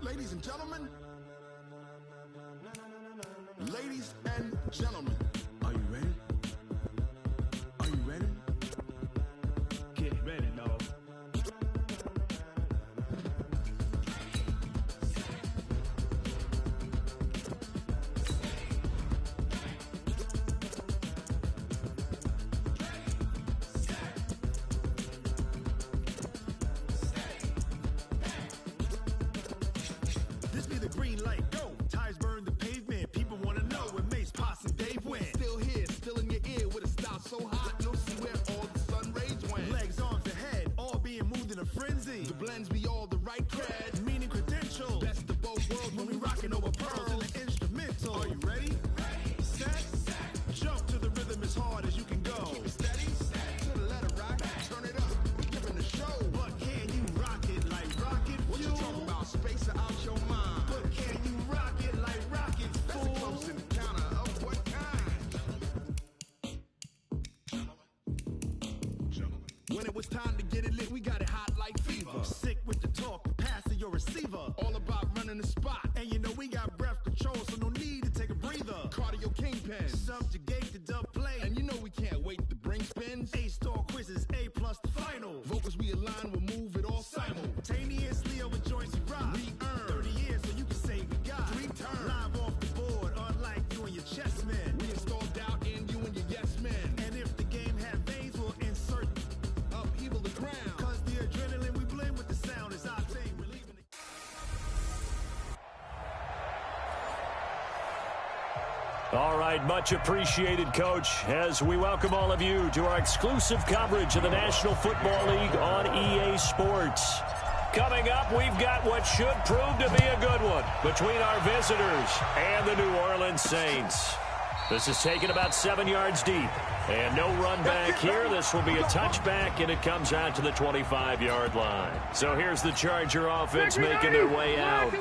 Ladies and gentlemen, ladies and gentlemen, are you ready? Are you ready? Get ready, dog. This be the green light, go. Tires burn the pavement. People wanna know where Mace, Potts, and Dave went. Still here, still in your ear with a style so hot, you'll see where all the sun rays went. Legs, arms, ahead, all being moved in a frenzy. The blends be all the right cred, meaning credentials. Best of both worlds when we rockin' over pearls in the instrumental. Are you ready? Set, jump to the rhythm as hard as you can go. Keep it steady, to the letter rock, turn it up, we giving the show. But can you rock it like rocket fuel? What you talking about, space out your mind? But can you rock it like rocket fuel? That's a close encounter of what kind? When it was time to get it lit, we got it hot like fever. Sick with the talk, pass to your receiver. All about running the spot, and you know we got breath control, so no need to take a breather. Cardio kingpin, subjugate the dub play, and you know we can't wait to bring spins. A-star quizzes, A+ the final. Vocals we align, we'll move it all simultaneously over joints we rock. We earn 30 years, so you can say we got 3 turns. Live off the board, unlike you and your chess men. We install doubt in you and your yes men. And if the game had veins, we'll insert upheaval the ground. Cause the adrenaline we blend with the sound is our thing. We're leaving the All right, much appreciated, Coach, as we welcome all of you to our exclusive coverage of the National Football League on EA Sports. Coming up, we've got what should prove to be a good one between our visitors and the New Orleans Saints. This is taken about 7 yards deep, and no run back here. This will be a touchback, and it comes out to the 25-yard line. So here's the Charger offense making their way out.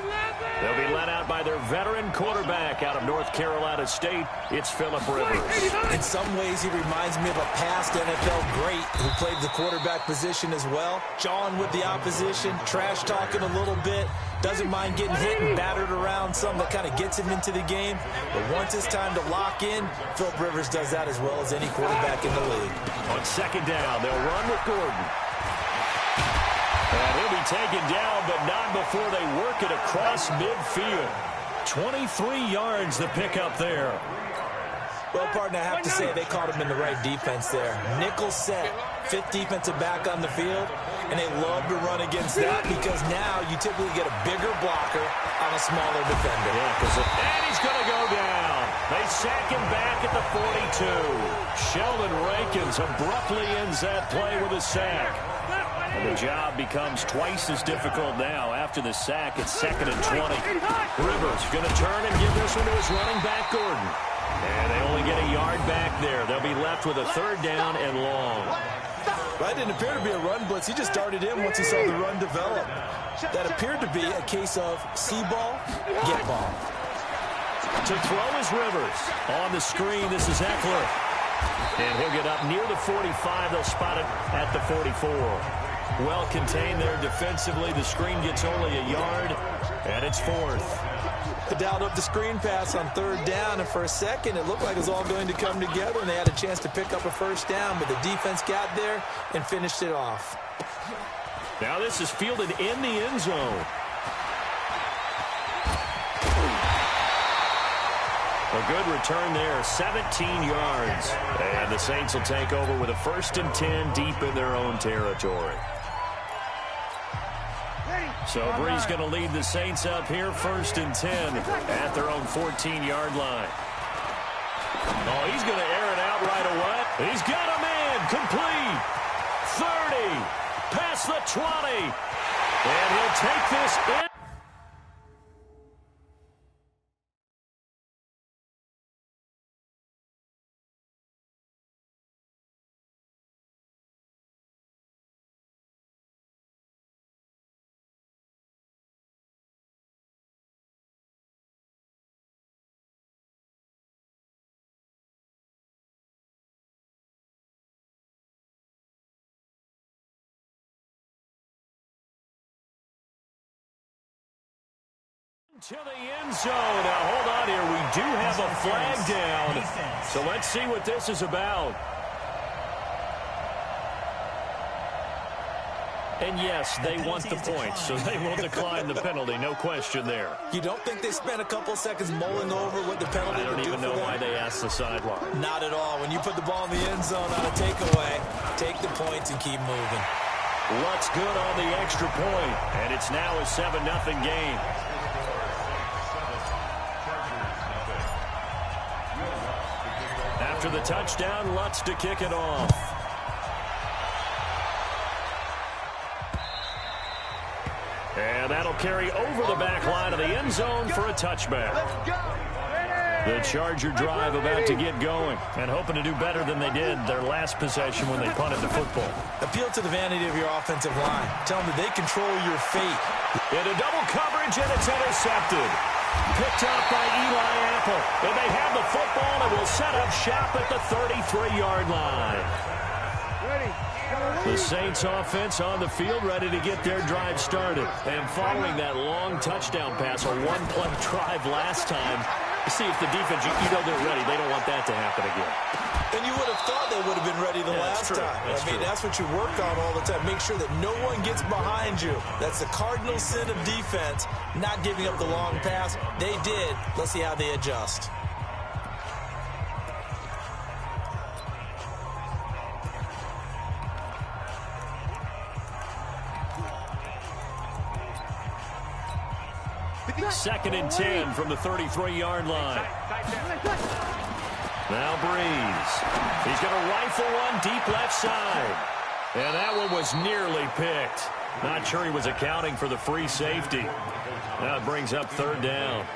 They'll be led out by their veteran quarterback out of North Carolina State. It's Phillip Rivers. In some ways, he reminds me of a past NFL great who played the quarterback position as well. Jawing with the opposition, trash talking a little bit, doesn't mind getting hit and battered around some that kind of gets him into the game. But once it's time to lock in, Phillip Rivers does that as well as any quarterback in the league. On second down, they'll run with Gordon. And he'll be taken down, but not before they work it across midfield. 23 yards the pickup there. Well, partner, I have to say they caught him in the right defense there. Nickel set, 5th defensive back on the field, and they love to run against that because now you typically get a bigger blocker on a smaller defender. Yeah, and he's going to go down. They sack him back at the 42. Sheldon Rankins abruptly ends that play with a sack. And the job becomes twice as difficult now after the sack. It's 2nd and 20. Rivers going to turn and give this one to his running back, Gordon. And they only get a yard back there. They'll be left with a 3rd down and long. That didn't appear to be a run blitz. He just darted in once he saw the run develop. That appeared to be a case of see ball, get ball. To throw is Rivers. On the screen, this is Eckler. And he'll get up near the 45. They'll spot it at the 44. Well contained there defensively. The screen gets only a yard, and it's 4th. They dialed up the screen pass on 3rd down, and for a second it looked like it was all going to come together, and they had a chance to pick up a 1st down, but the defense got there and finished it off. Now this is fielded in the end zone. A good return there, 17 yards. And the Saints will take over with a 1st and 10 deep in their own territory. So Bree's going to lead the Saints up here, 1st and 10 at their own 14-yard line. Oh, he's going to air it out right away. He's got a man, complete. 30, past the 20. And he'll take this in. To the end zone. Now, hold on here. We do have a flag down. So let's see what this is about. And yes, they want the points, so they will decline the penalty. No question there. You don't think they spent a couple seconds mulling over what the penalty would do for them? I don't even know why they asked the sideline. Not at all. When you put the ball in the end zone on a takeaway, take the points and keep moving. Lutt's good on the extra point, and it's now a 7-0 game. After the touchdown, Lutt's to kick it off. And that'll carry over the back line of the end zone for a touchback. The Charger drive about to get going and hoping to do better than they did their last possession when they punted the football. Appeal to the vanity of your offensive line. Tell them that they control your fate. Into double coverage, and it's intercepted. Picked up by Eli Apple. And they have the football and will set up shop at the 33-yard line. The Saints offense on the field ready to get their drive started. And following that long touchdown pass, a one-play drive last time, see if the defense, you know they're ready. They don't want that to happen again. And you would have thought they would have been ready the last time. That's what you work on all the time. Make sure that no one gets behind you. That's the cardinal sin of defense, not giving up the long pass. They did. Let's see how they adjust. Second and 10 from the 33-yard line. Now Breeze. He's going to rifle one deep left side. And that one was nearly picked. Not sure he was accounting for the free safety. Now it brings up third down.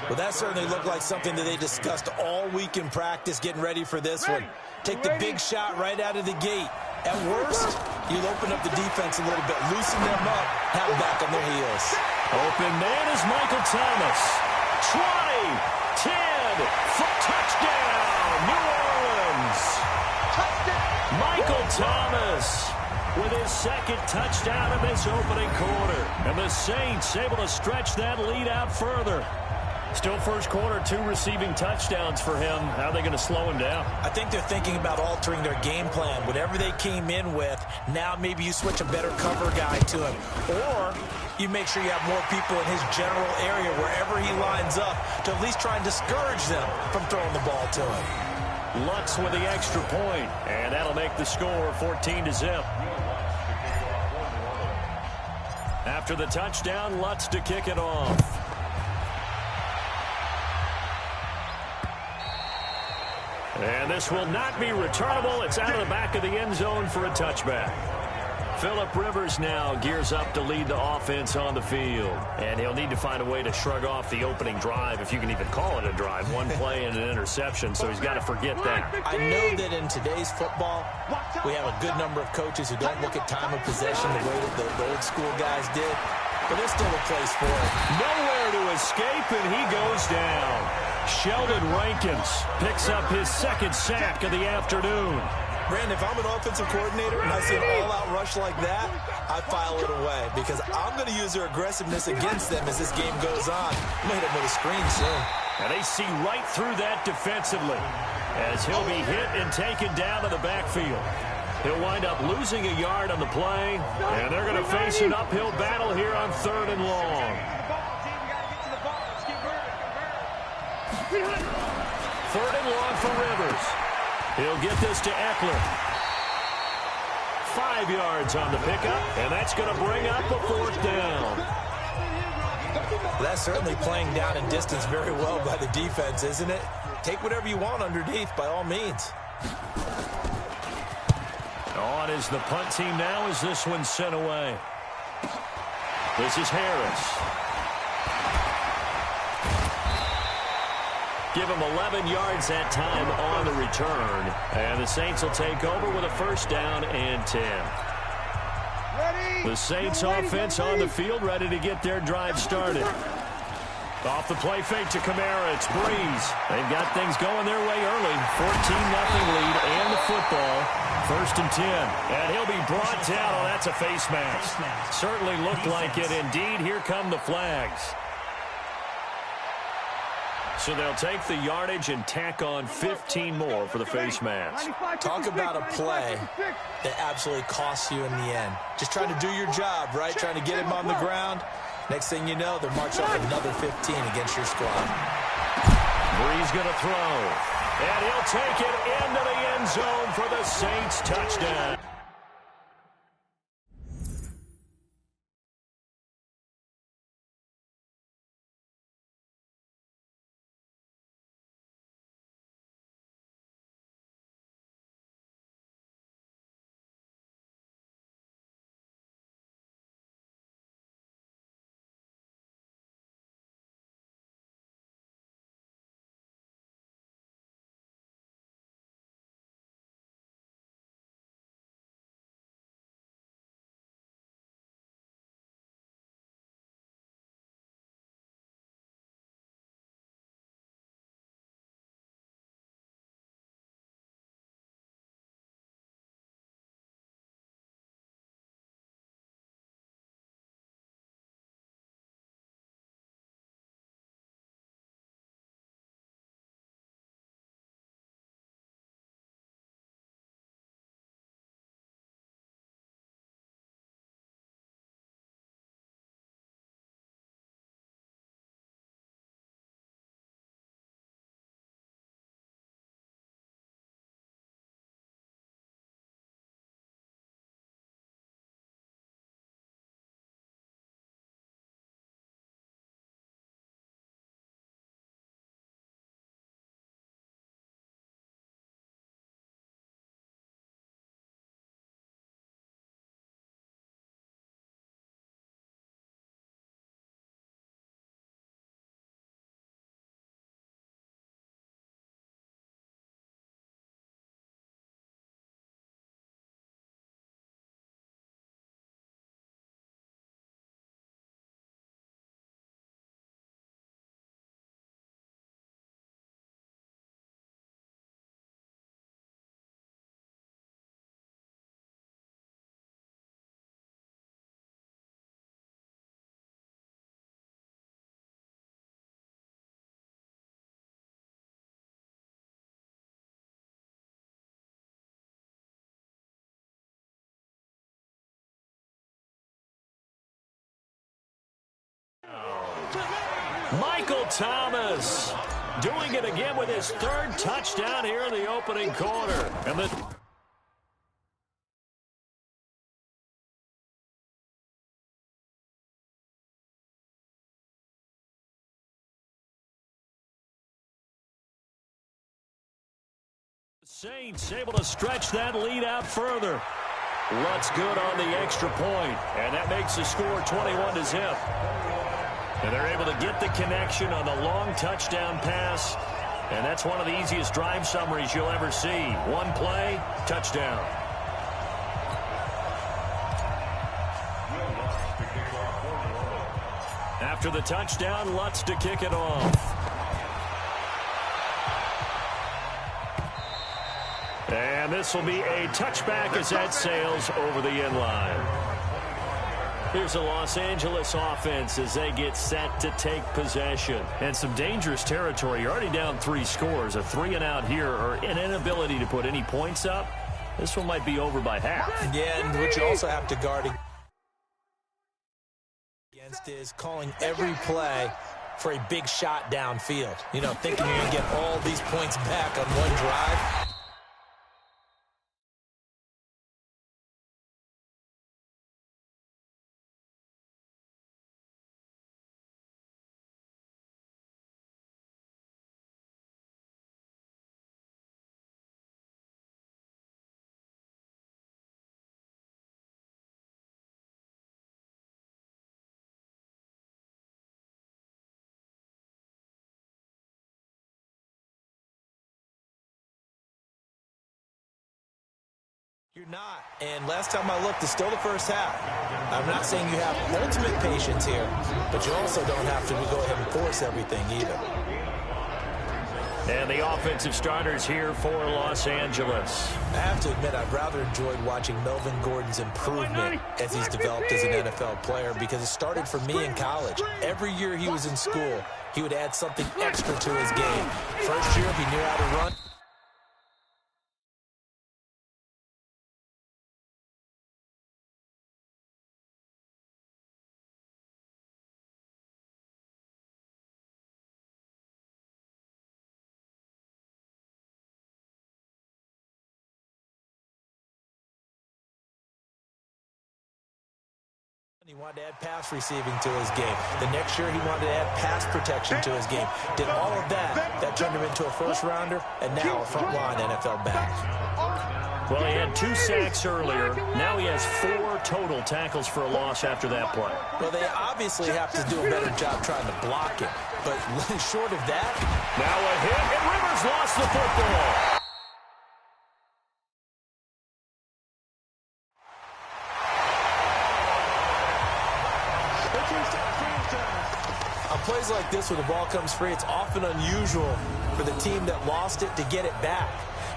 Well, that certainly looked like something that they discussed all week in practice, getting ready for this one. Take the big shot right out of the gate. At worst, you'll open up the defense a little bit, loosen them up, have them back on their heels. Open man is Michael Thomas. 20, 10, for touchdown, New Orleans. Michael Thomas with his second touchdown in this opening quarter. And the Saints able to stretch that lead out further. Still first quarter, 2 receiving touchdowns for him. How are they going to slow him down? I think they're thinking about altering their game plan. Whatever they came in with, now maybe you switch a better cover guy to him. Or you make sure you have more people in his general area wherever he lines up to at least try and discourage them from throwing the ball to him. Lutz with the extra point, and that'll make the score 14-0. After the touchdown, Lutz to kick it off. And this will not be returnable. It's out of the back of the end zone for a touchback. Phillip Rivers now gears up to lead the offense on the field. And he'll need to find a way to shrug off the opening drive, if you can even call it a drive. One play and an interception, so he's got to forget that. I know that in today's football, we have a good number of coaches who don't look at time of possession the way that the old school guys did. But there's still a place for it. Nowhere to escape, and he goes down. Sheldon Rankins picks up his second sack of the afternoon. Brandon, if I'm an offensive coordinator and I see an all-out rush like that, I file it away because I'm going to use their aggressiveness against them as this game goes on. I'm going to hit them with a screen soon. And they see right through that defensively as he'll be hit and taken down to the backfield. He'll wind up losing a yard on the play, and they're going to face an uphill battle here on 3rd and long. 3rd and long for Rivers. He'll get this to Eckler. 5 yards on the pickup, and that's going to bring up a 4th down. That's certainly playing down in distance very well by the defense, isn't it? Take whatever you want underneath, by all means. On is the punt team now as this one's sent away. This is Harris. Give him 11 yards that time on the return. And the Saints will take over with a 1st down and 10. The Saints offense on the field ready to get their drive started. Off the play fake to Kamara, it's Breeze. They've got things going their way early. 14-0 lead and the football. 1st and 10. And he'll be brought down. Oh, that's a face mask. Certainly looked like it. Indeed, here come the flags. So they'll take the yardage and tack on 15 more for the face mask. Talk about a play that absolutely costs you in the end. Just trying to do your job, right? Trying to get him on the ground. Next thing you know, they're marching off another 15 against your squad. Bree's going to throw. And he'll take it into the end zone for the Saints touchdown. Michael Thomas doing it again with his third touchdown here in the opening quarter. And the Saints able to stretch that lead out further. Lutz good on the extra point, and that makes the score 21-0. And they're able to get the connection on the long touchdown pass. And that's one of the easiest drive summaries you'll ever see. One play, touchdown. After the touchdown, Lutz to kick it off. And this will be a touchback as that sails over the end line. Here's the Los Angeles offense as they get set to take possession. And some dangerous territory. You're already down 3 scores. A 3-and-out here or an inability to put any points up. This one might be over by half. Yeah, and what you also have to guard against is calling every play for a big shot downfield. You know, thinking you're going to get all these points back on one drive. You're not. And last time I looked, it's still the first half. I'm not saying you have ultimate patience here, but you also don't have to go ahead and force everything either. And the offensive starters here for Los Angeles. I have to admit, I've rather enjoyed watching Melvin Gordon's improvement as he's developed as an NFL player, because it started for me in college. Every year he was in school, he would add something extra to his game. First year, he knew how to run. He wanted to add pass receiving to his game. The next year, he wanted to add pass protection to his game. Did all of that. That turned him into a first-rounder, and now a front-line NFL back. Well, he had 2 sacks earlier. Now he has 4 total tackles for a loss after that play. Well, they obviously have to do a better job trying to block it. But short of that... Now a hit, and Rivers lost the football. On plays like this where the ball comes free, it's often unusual for the team that lost it to get it back,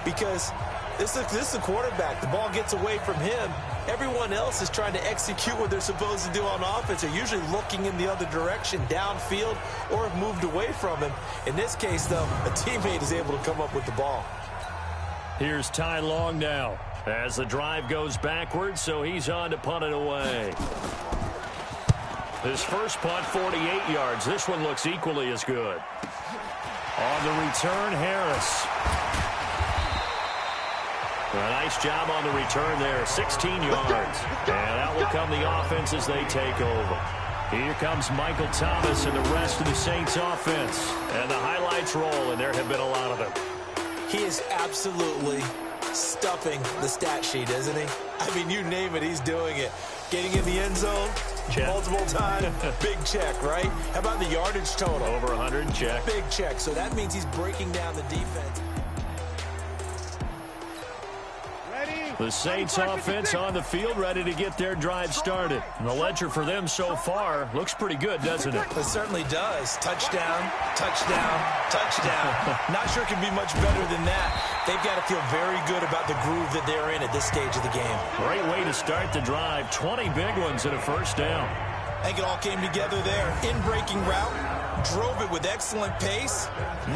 because this is the quarterback. The ball gets away from him. Everyone else is trying to execute what they're supposed to do on offense. They're usually looking in the other direction, downfield, or have moved away from him. In this case, though, a teammate is able to come up with the ball. Here's Ty Long now as the drive goes backwards, so he's on to punt it away. His first punt, 48 yards. This one looks equally as good. On the return, Harris. A nice job on the return there, 16 yards. And out will come the offense as they take over. Here comes Michael Thomas and the rest of the Saints offense. And the highlights roll, and there have been a lot of them. He is absolutely stuffing the stat sheet, isn't he? I mean, you name it, he's doing it. Getting in the end zone, check. Multiple times, big check, right? How about the yardage total? Over 100, check. Big check, so that means he's breaking down the defense. The Saints offense on the field, ready to get their drive started. And the ledger for them so far looks pretty good, doesn't it? It certainly does. Touchdown, touchdown, touchdown. Not sure it can be much better than that. They've got to feel very good about the groove that they're in at this stage of the game. Great way to start the drive. 20 big ones and a first down. I think it all came together there. In-breaking route, drove it with excellent pace.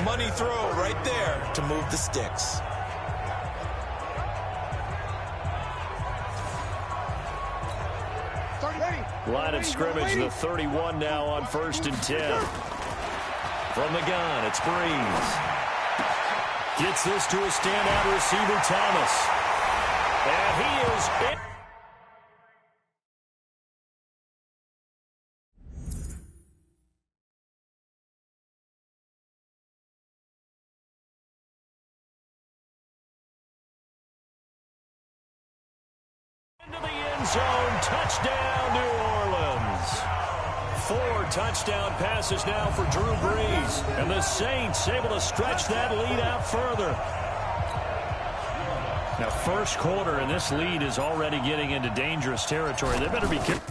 Money throw right there to move the sticks. Line of scrimmage, the 31 now on 1st and 10. From the gun, it's Breeze. Gets this to a standout receiver, Thomas. And he is in. Into the end zone, touchdown, New Orleans. 4 touchdown passes now for Drew Brees, and the Saints able to stretch that lead out further. Now, first quarter, and this lead is already getting into dangerous territory. They better be careful.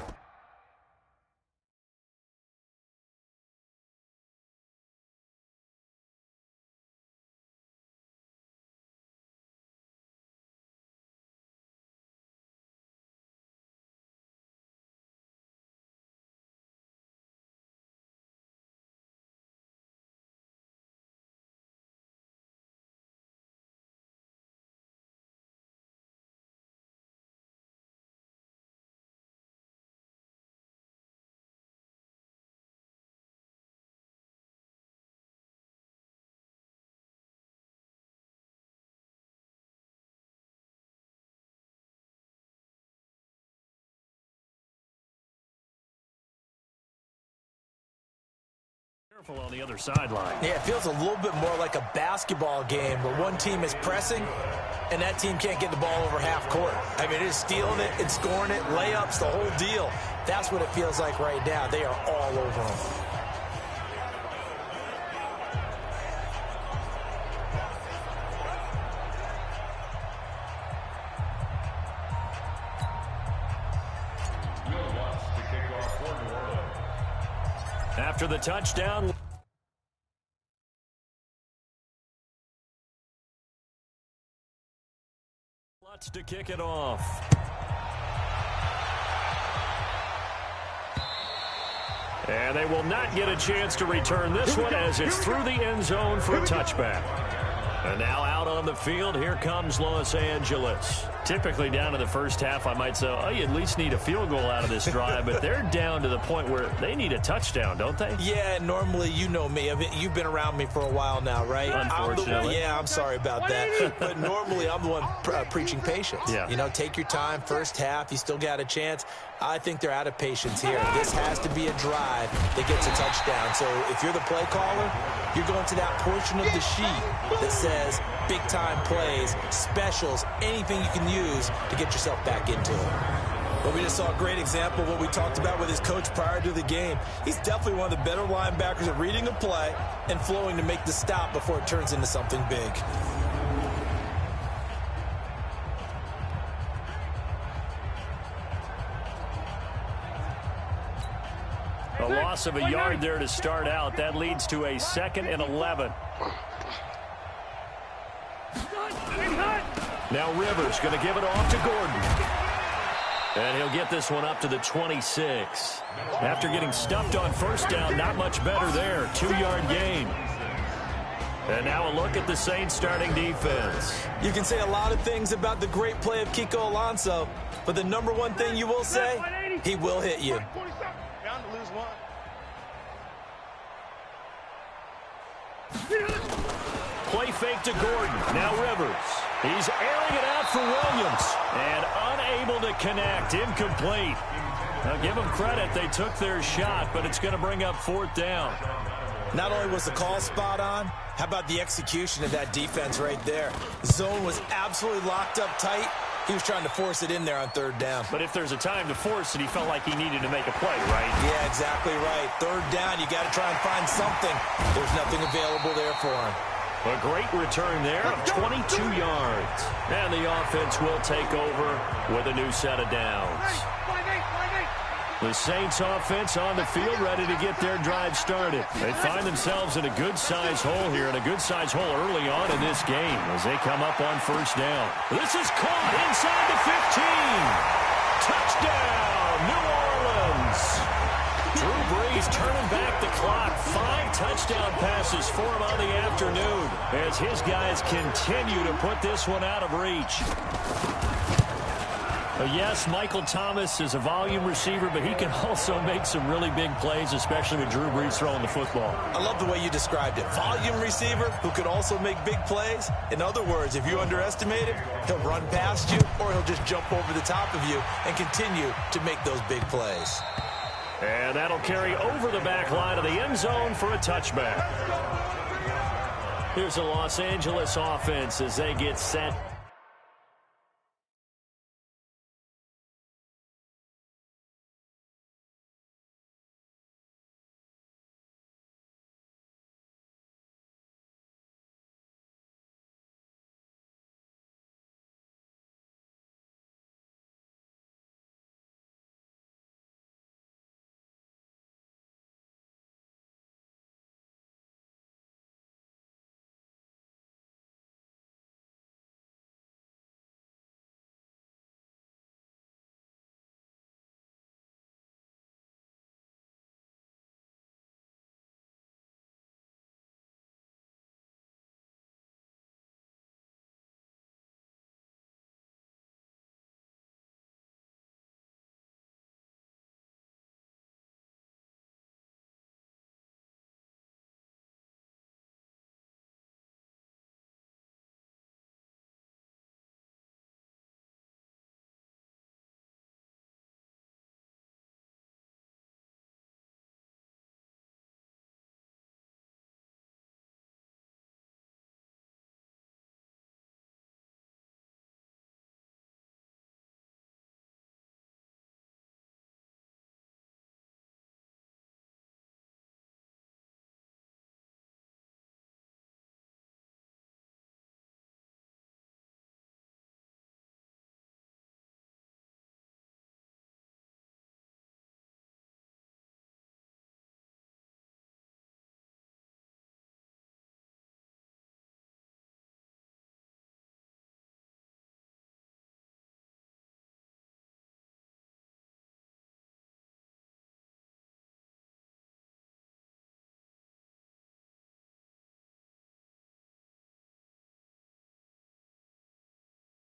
On the other sideline. Yeah, it feels a little bit more like a basketball game where one team is pressing and that team can't get the ball over half court. I mean, it's stealing it, it's scoring it, layups, the whole deal. That's what it feels like right now. They are all over them. After the touchdown. Jets to kick it off. And they will not get a chance to return this one as it's through the end zone for a touchback. And now out on the field, here comes Los Angeles. Typically down to the first half, I might say, oh, you at least need a field goal out of this drive, but they're down to the point where they need a touchdown, don't they? Yeah, normally, you know me. I mean, you've been around me for a while now, right? Unfortunately. I'm sorry about that. But normally, I'm the one preaching patience. Yeah. You know, take your time, first half, you still got a chance. I think they're out of patience here. This has to be a drive that gets a touchdown. So if you're the play caller, you're going to that portion of the sheet that says big-time plays, specials, anything you can use to get yourself back into it. Well, we just saw a great example of what we talked about with his coach prior to the game. He's definitely one of the better linebackers at reading a play and flowing to make the stop before it turns into something big. A loss of a yard there to start out. That leads to a 2nd and 11. Now Rivers going to give it off to Gordon. And he'll get this one up to the 26. After getting stuffed on first down, not much better there. 2-yard gain. And now a look at the Saints starting defense. You can say a lot of things about the great play of Kiko Alonso, but the number one thing you will say, he will hit you. Play fake to Gordon. Now Rivers. He's airing it out for Williams. And unable to connect. Incomplete. Now give them credit. They took their shot, but it's going to bring up 4th down. Not only was the call spot on, how about the execution of that defense right there? Zone was absolutely locked up tight. He was trying to force it in there on 3rd down. But if there's a time to force it, he felt like he needed to make a play, right? Yeah, exactly right. 3rd down, you got to try and find something. There's nothing available there for him. A great return there of 22 yards. And the offense will take over with a new set of downs. The Saints offense on the field ready to get their drive started. They find themselves in a good-sized hole here, and a good-sized hole early on in this game as they come up on first down. This is caught inside the 15. Touchdown, New Orleans. Drew Brees turning back the clock. 5 touchdown passes for him on the afternoon as his guys continue to put this one out of reach. Yes, Michael Thomas is a volume receiver, but he can also make some really big plays, especially with Drew Brees throwing the football. I love the way you described it. Volume receiver who could also make big plays. In other words, if you underestimate him, he'll run past you or he'll just jump over the top of you and continue to make those big plays. And that'll carry over the back line of the end zone for a touchback. Here's the Los Angeles offense as they get set.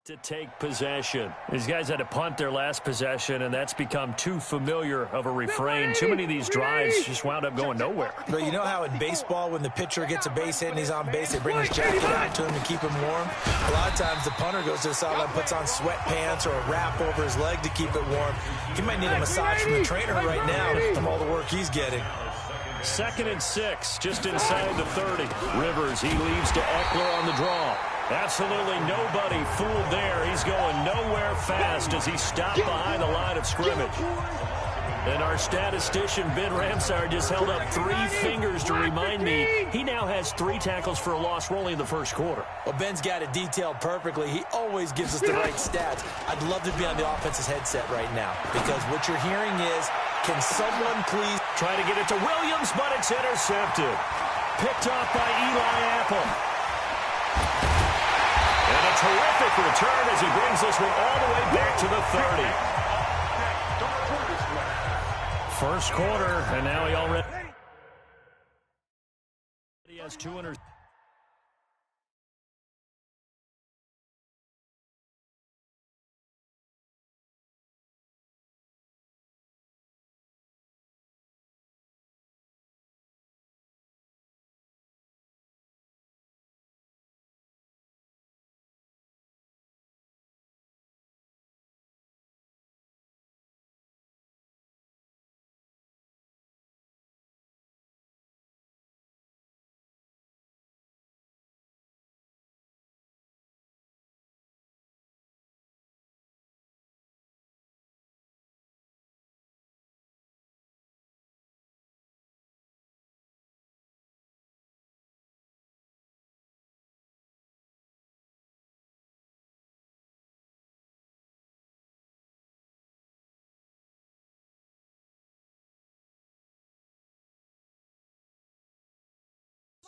to take possession. These guys had to punt their last possession, and that's become too familiar of a refrain. Too many of these drives just wound up going nowhere. But you know how in baseball, when the pitcher gets a base hit and he's on base, they bring his jacket out to him to keep him warm? A lot of times the punter goes to the sideline, puts on sweatpants or a wrap over his leg to keep it warm. He might need a massage from the trainer right now from all the work he's getting. 2nd and 6, just inside the 30. Rivers, he leaves to Eckler on the draw. Absolutely nobody fooled there. He's going nowhere fast as he stopped behind the line of scrimmage. And our statistician, Ben Ramsar, just held up 3 fingers to remind me he now has 3 tackles for a loss only in the first quarter. Well, Ben's got it detailed perfectly. He always gives us the right stats. I'd love to be on the offense's headset right now because what you're hearing is, can someone please try to get it to Williams, but it's intercepted. Picked off by Eli Apple. And a terrific return as he brings this one all the way back to the 30. First quarter, and now he already has 200.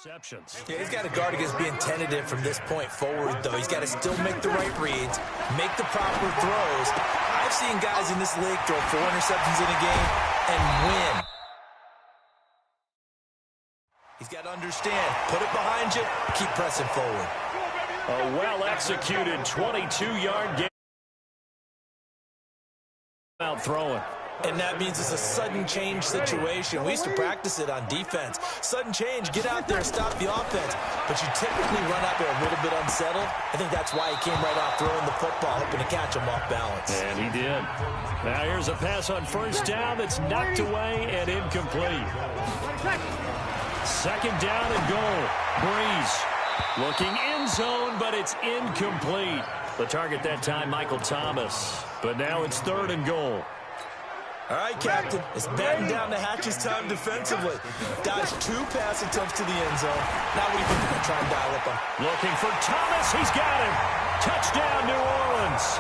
Yeah, he's got to guard against being tentative from this point forward, though. He's got to still make the right reads, make the proper throws. I've seen guys in this league throw 4 interceptions in a game and win. He's got to understand, put it behind you, keep pressing forward. A well-executed 22-yard game. Out throwing. And that means it's a sudden change situation. We used to practice it on defense. Sudden change, get out there, stop the offense. But you typically run out there a little bit unsettled. I think that's why he came right off throwing the football, hoping to catch him off balance. And he did. Now here's a pass on first down that's knocked away and incomplete. 2nd down and goal. Breeze looking end zone, but it's incomplete. The target that time, Michael Thomas. But now it's 3rd and goal. All right, Captain, it's batten down the hatches time defensively. Dodged 2 pass attempts to the end zone. Now what do you think they're going to try and dial up on? Looking for Thomas. He's got him. Touchdown, New Orleans.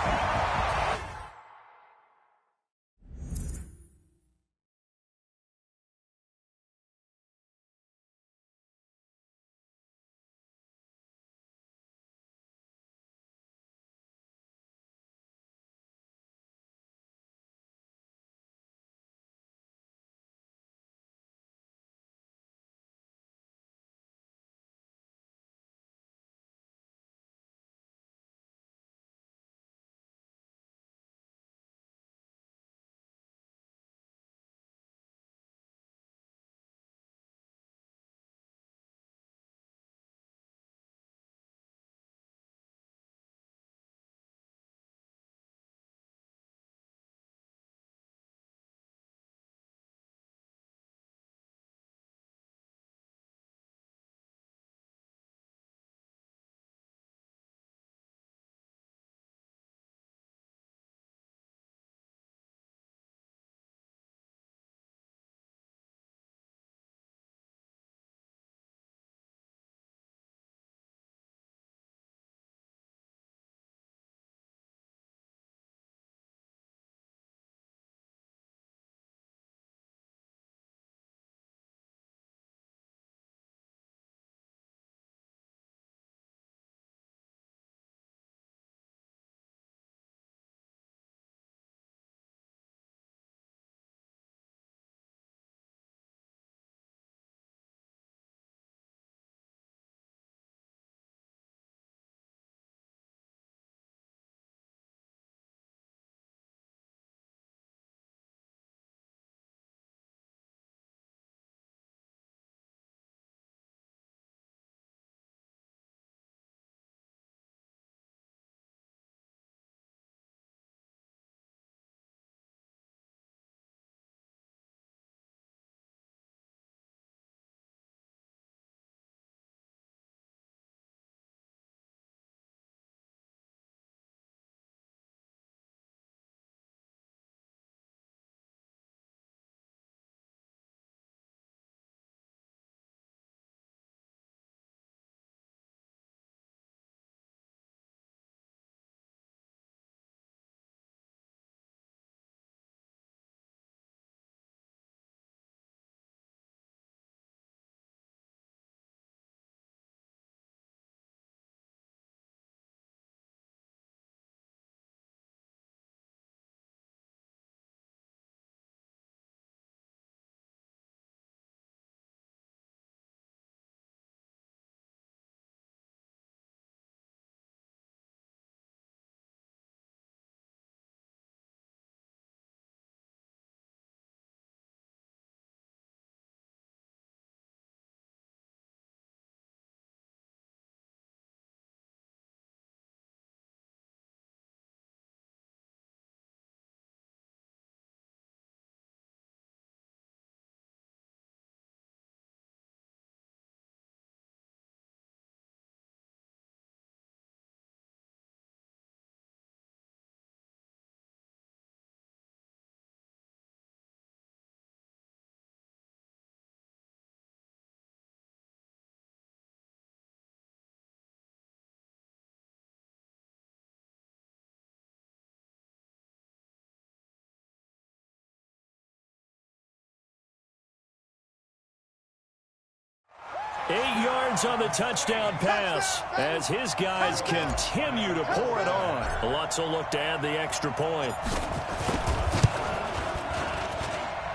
8 yards on the touchdown pass as his guys continue to pour it on. Lutz will look to add the extra point.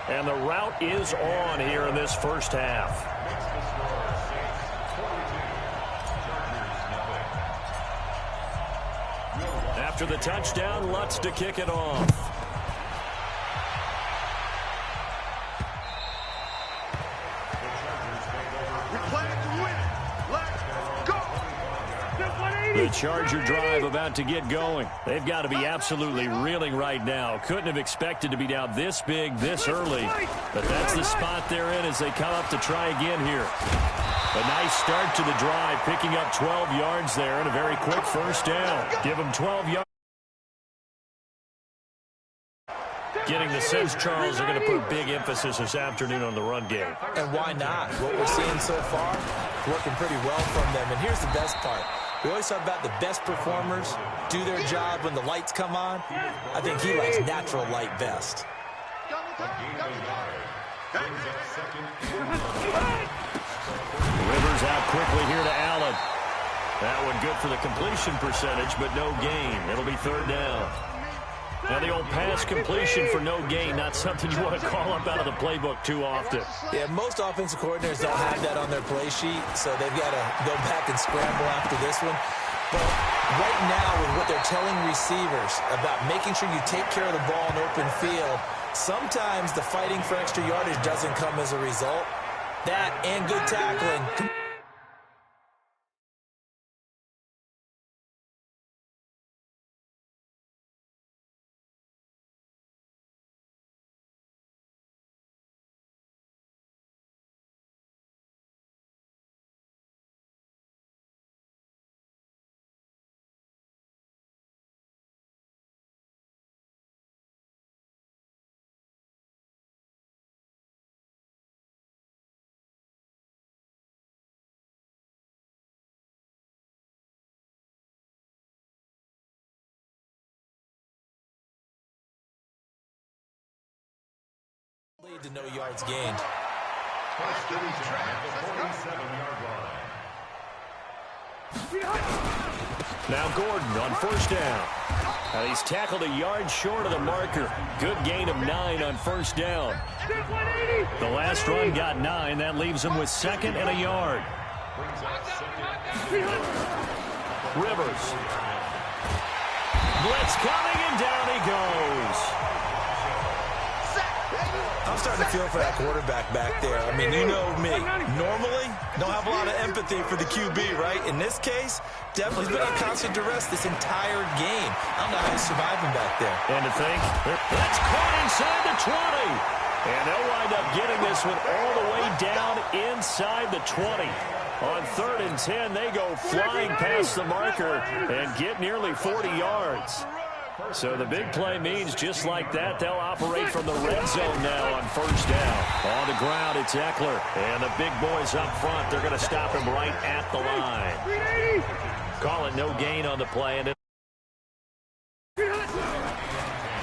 And the route is on here in this first half. After the touchdown, Lutz to kick it off. The Charger drive about to get going. They've got to be absolutely reeling right now. Couldn't have expected to be down this big, this early. But that's the spot they're in as they come up to try again here. A nice start to the drive, picking up 12 yards there and a very quick first down. Give them 12 yards. Getting the sense Charles are going to put big emphasis this afternoon on the run game. And why not? What we're seeing so far, working pretty well from them. And here's the best part. We always talk about the best performers do their job when the lights come on. I think he likes natural light best. Rivers out quickly here to Allen. That one good for the completion percentage, but no gain. It'll be third down. Now the old pass completion for no gain, not something you want to call up out of the playbook too often. Yeah, most offensive coordinators don't have that on their play sheet, so they've got to go back and scramble after this one. But right now, with what they're telling receivers about making sure you take care of the ball in open field, sometimes the fighting for extra yardage doesn't come as a result. That and good tackling. Lead to no yards gained. Now Gordon on first down. He's tackled a yard short of the marker. Good gain of 9 on first down. The last run got 9. That leaves him with second and a yard. Rivers. Blitz coming, and down he goes. I'm starting to feel for that quarterback back there. I mean, you know me. Normally, don't have a lot of empathy for the QB, right? In this case, definitely he's been on constant duress this entire game. I don't know how he's surviving back there. And to think, that's caught inside the 20. And they'll wind up getting this one all the way down inside the 20. On 3rd and 10, they go flying past the marker and get nearly 40 yards. So the big play means just like that, they'll operate from the red zone now on first down. On the ground, it's Eckler. And the big boys up front, they're going to stop him right at the line. Call it no gain on the play. And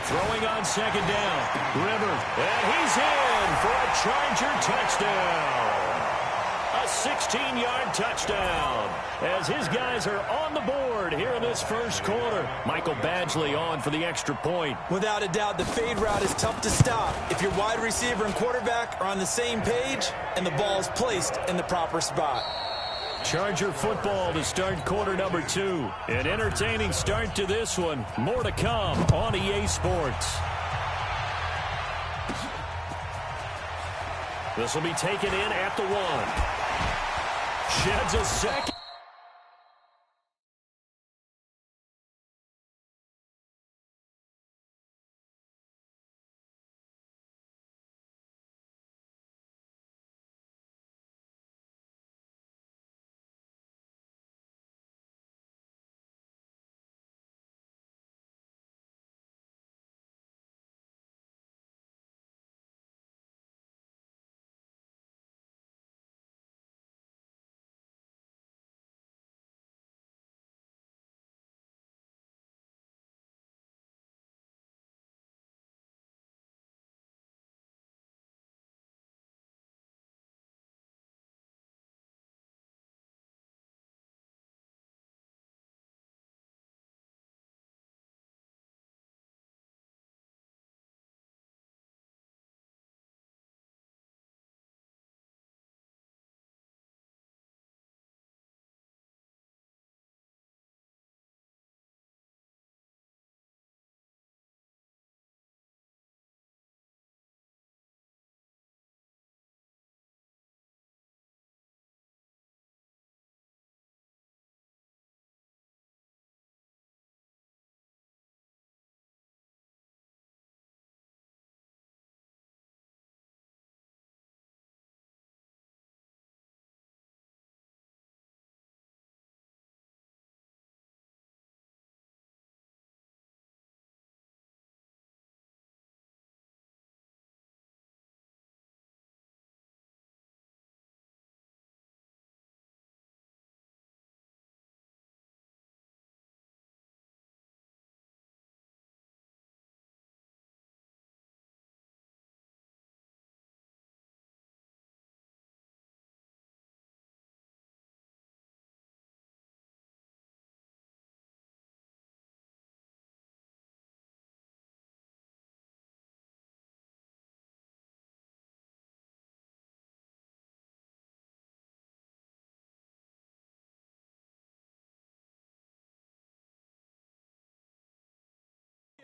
throwing on second down. Rivers. And he's in for a Charger touchdown. A 16-yard touchdown as his guys are on the board here in this first quarter. Michael Badgley on for the extra point. Without a doubt, the fade route is tough to stop if your wide receiver and quarterback are on the same page and the ball is placed in the proper spot. Charger football to start quarter number 2. An entertaining start to this one. More to come on EA Sports. This will be taken in at the 1. Sheds a second.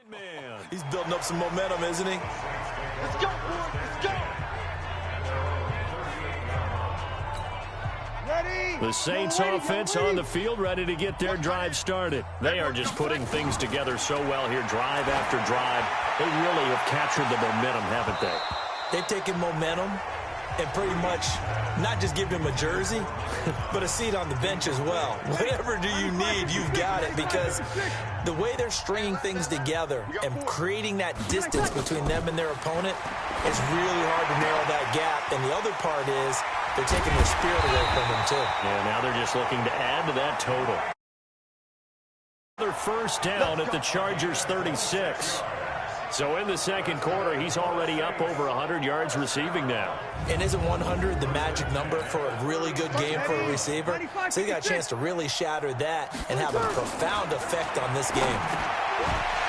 Man. He's building up some momentum, isn't he? Let's go, boys. Let's go. The Saints offense on the field, ready to get their drive started. They are just putting things together so well here, drive after drive. They really have captured the momentum, haven't they? They've taken momentum and pretty much not just give him a jersey, but a seat on the bench as well. Whatever do you need, you've got it, because the way they're stringing things together and creating that distance between them and their opponent, it's really hard to narrow that gap. And the other part is they're taking their spirit away from them, too. Yeah, now they're just looking to add to that total. Another first down at the Chargers' 36. So in the second quarter, he's already up over 100 yards receiving now. And isn't 100 the magic number for a really good game for a receiver? So he got a chance to really shatter that and have a profound effect on this game.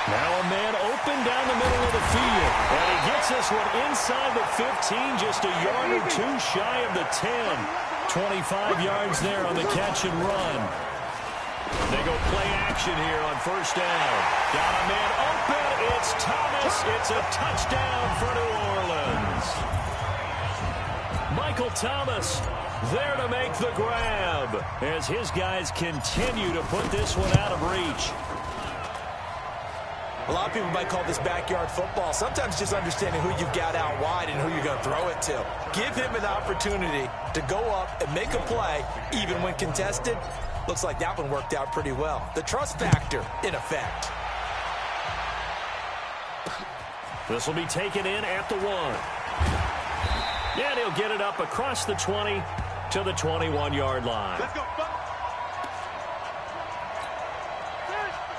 Now a man open down the middle of the field. And he gets this one inside the 15, just a yard or two shy of the 10. 25 yards there on the catch and run. They go play action here on first down. Got a man open. It's Thomas. It's a touchdown for New Orleans. Michael Thomas there to make the grab as his guys continue to put this one out of reach. A lot of people might call this backyard football. Sometimes just understanding who you've got out wide and who you're going to throw it to. Give him an opportunity to go up and make a play, even when contested. Looks like that one worked out pretty well. The trust factor in effect. This will be taken in at the 1. And he'll get it up across the 20 to the 21-yard line. Let's go.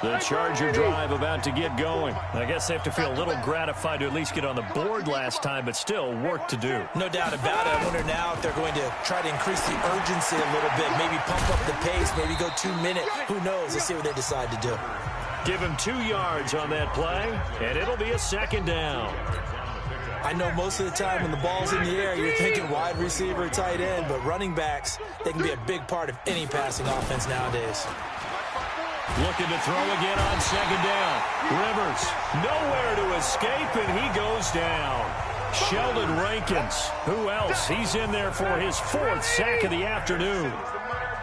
The Charger drive about to get going. I guess they have to feel a little gratified to at least get on the board last time, but still work to do. No doubt about it. I wonder now if they're going to try to increase the urgency a little bit, maybe pump up the pace, maybe go 2 minute. Who knows? Let's see what they decide to do. Give him 2 yards on that play, and it'll be a second down. I know most of the time when the ball's in the air, you're thinking wide receiver, tight end, but running backs, they can be a big part of any passing offense nowadays. Looking to throw again on second down. Rivers, nowhere to escape, and he goes down. Sheldon Rankins, who else? He's in there for his 4th sack of the afternoon.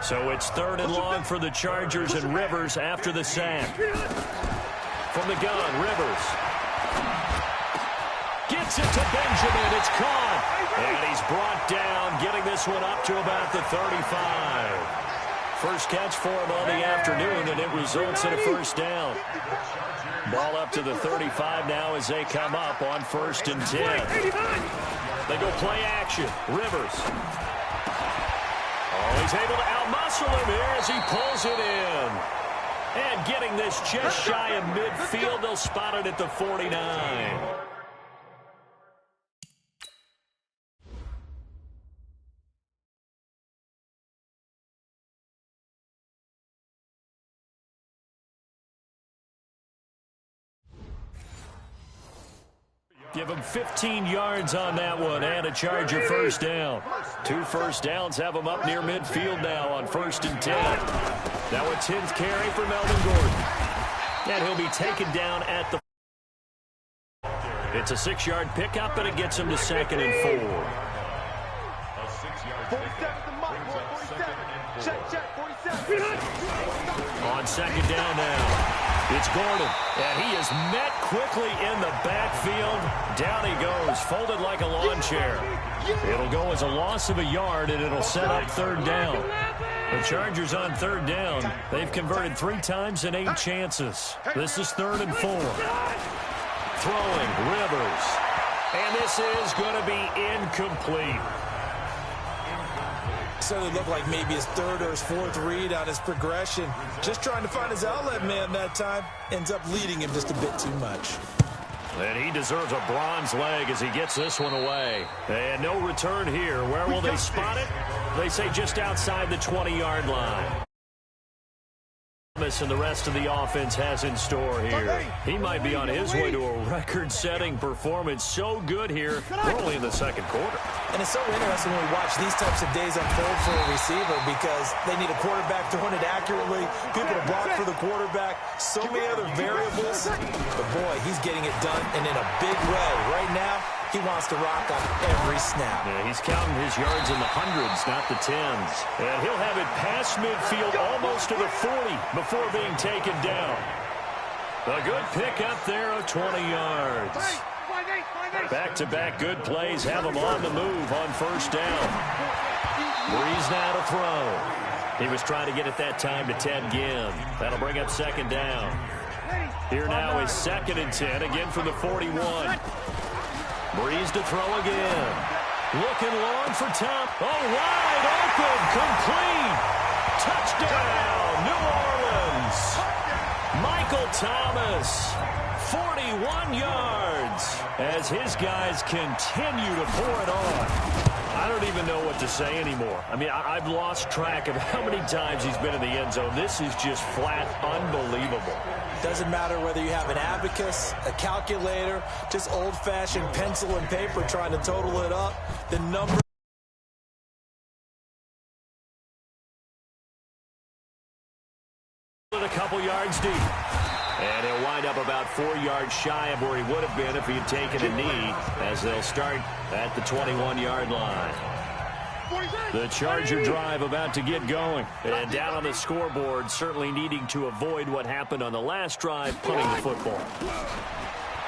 So it's 3rd and long for the Chargers, and Rivers after the sack. From the gun, Rivers gets it to Benjamin. It's caught. And he's brought down, getting this one up to about the 35. First catch for him on the afternoon, and it results in a first down. Ball up to the 35 now as they come up on 1st and 10. They go play action. Rivers. Oh, he's able to outmuscle him here as he pulls it in. And getting this just shy of midfield, they'll spot it at the 49. Give him 15 yards on that one and a Charger first down. 2 first downs have him up near midfield now on 1st and 10. Now a 10th carry for Melvin Gordon. And he'll be taken down at the... It's a 6-yard pickup, and it gets him to 2nd and 4. 47's the mark, boy. 47. Check, 47. On second down now. It's Gordon, and he is met quickly in the backfield. Down he goes, folded like a lawn chair. It'll go as a loss of a yard, and it'll set up 3rd down. The Chargers on 3rd down. They've converted 3 times in 8 chances. This is 3rd and 4. Throwing, Rivers. And this is going to be incomplete. Certainly looked like maybe his 3rd or his 4th read on his progression. Just trying to find his outlet man that time. Ends up leading him just a bit too much. And he deserves a bronze leg as he gets this one away. And no return here. Where will they spot it? They say just outside the 20-yard line. And the rest of the offense has in store here. He might be on his way to a record-setting performance. So good here. We're only in the second quarter. And it's so interesting when we watch these types of days unfold for a receiver because they need a quarterback throwing it accurately, people to block for the quarterback, so many other variables. But, boy, he's getting it done and in a big way. Right now, he wants to rock on every snap. Yeah, he's counting his yards in the hundreds, not the tens. And he'll have it past midfield almost to the 40 before being taken down. A good pick up there of 20 yards. Back-to-back good plays have him on the move on first down. Breeze now to throw. He was trying to get it that time to Ted Ginn. That'll bring up second down. Here now is 2nd and 10, again from the 41. Breeze to throw again. Looking long for Tom. Oh, wide open, complete. Touchdown, New Orleans. Michael Thomas, 41 yards, as his guys continue to pour it on. I don't even know what to say anymore. I mean, I've lost track of how many times he's been in the end zone. This is just flat unbelievable. Doesn't matter whether you have an abacus, a calculator, just old-fashioned pencil and paper trying to total it up. The number a couple yards deep. And he'll wind up about 4 yards shy of where he would have been if he had taken a knee, as they'll start at the 21-yard line. The Charger drive about to get going. And down on the scoreboard, certainly needing to avoid what happened on the last drive, punting the football.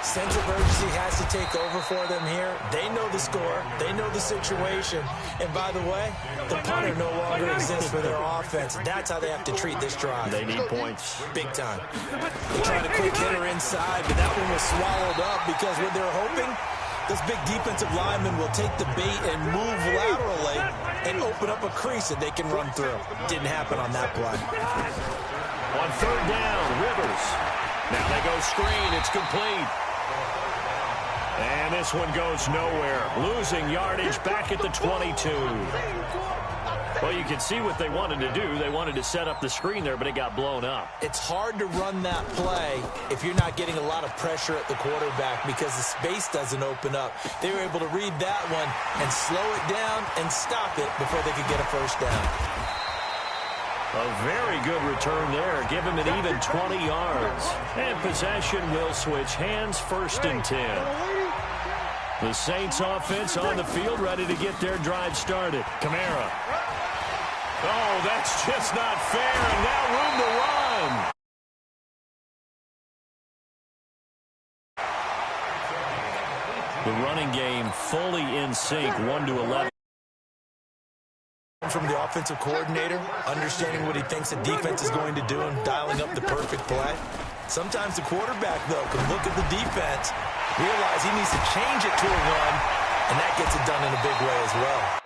Sense of urgency has to take over for them here. They know the score. They know the situation. And by the way, the punter no longer exists for their offense. That's how they have to treat this drive. They need points. Big time. They tried a quick hitter inside, but that one was swallowed up because what they're hoping, this big defensive lineman will take the bait and move laterally and open up a crease that they can run through. Didn't happen on that play. On third down, Rivers. Now they go screen. It's complete. And this one goes nowhere. Losing yardage back at the 22. Well, you can see what they wanted to do. They wanted to set up the screen there, but it got blown up. It's hard to run that play if you're not getting a lot of pressure at the quarterback because the space doesn't open up. They were able to read that one and slow it down and stop it before they could get a first down. A very good return there. Give him an even 20 yards. And possession will switch hands, 1st and 10. The Saints offense on the field, ready to get their drive started. Kamara. Oh, that's just not fair, and now room to run. The running game fully in sync, 1-11. From the offensive coordinator, understanding what he thinks the defense is going to do and dialing up the perfect play. Sometimes the quarterback, though, can look at the defense, realize he needs to change it to a run, and that gets it done in a big way as well.